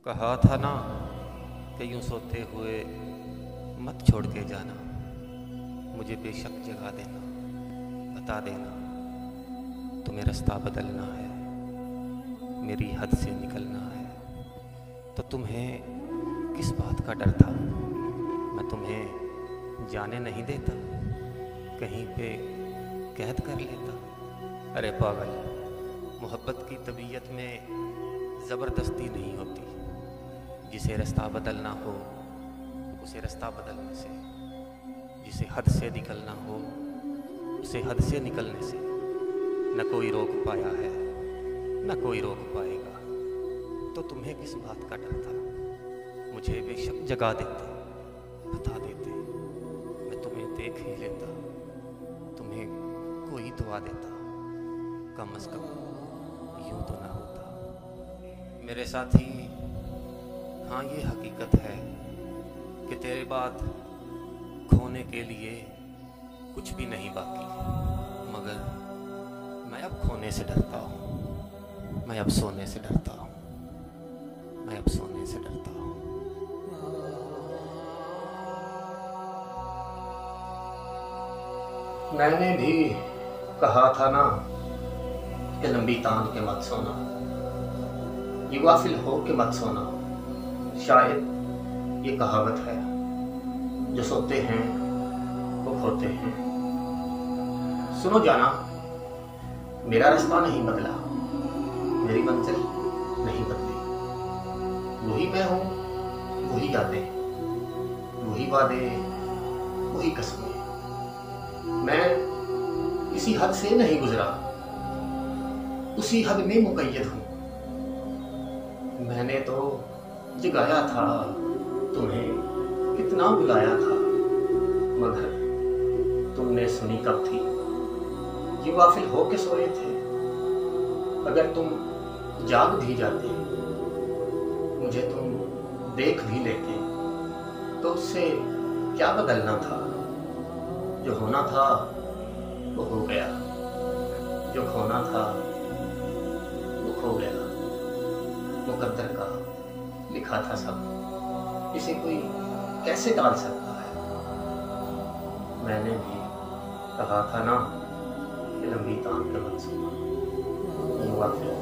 कहा था ना कि यूं सोते हुए मत छोड़ के जाना, मुझे बेशक जगा देना, बता देना तुम्हें रास्ता बदलना है, मेरी हद से निकलना है। तो तुम्हें किस बात का डर था? मैं तुम्हें जाने नहीं देता, कहीं पे कैद कर लेता। अरे पागल, मोहब्बत की तबीयत में ज़बरदस्ती नहीं होती। जिसे रास्ता बदलना हो उसे रास्ता बदलने से, जिसे हद से निकलना हो उसे हद से निकलने से न कोई रोक पाया है न कोई रोक पाएगा। तो तुम्हें किस बात का डर था? मुझे बेशक जगा देते, बता देते, मैं तुम्हें देख ही लेता, तुम्हें कोई दुआ देता, कम अज़ कम यूं तो ना होता। मेरे साथी, हाँ ये हकीकत है कि तेरे बाद खोने के लिए कुछ भी नहीं बाकी, मगर मैं अब खोने से डरता हूँ, मैं अब सोने से डरता हूँ, मैं अब सोने से डरता हूँ। मैंने भी कहा था ना कि लंबी तान के मत सोना, ये गाफिल हो के मत सोना। शायद ये कहावत है, जो सोते हैं वो खोते हैं। सुनो जाना, मेरा रास्ता नहीं बदला, मेरी मंजिल नहीं बदली। वही मैं हूँ, वही यादें, वही वादे, वही कस्में। मैं किसी हद से नहीं गुजरा, उसी हद में मुक़य्यद हूँ। मैंने तो जगाया था तुम्हें, कितना बुलाया था, मगर तुमने सुनी कब थी? ये गाफिल हो के सोए थे। अगर तुम जाग भी जाते, मुझे तुम देख भी लेते, तो उससे क्या बदलना था? जो होना था वो हो गया, जो खोना था वो खो गया। मुकद्दर का लिखा था सब, इसे कोई कैसे टाल सकता है? मैंने भी कहा था ना कि लंबी तान के मत सोना, ये वाक़या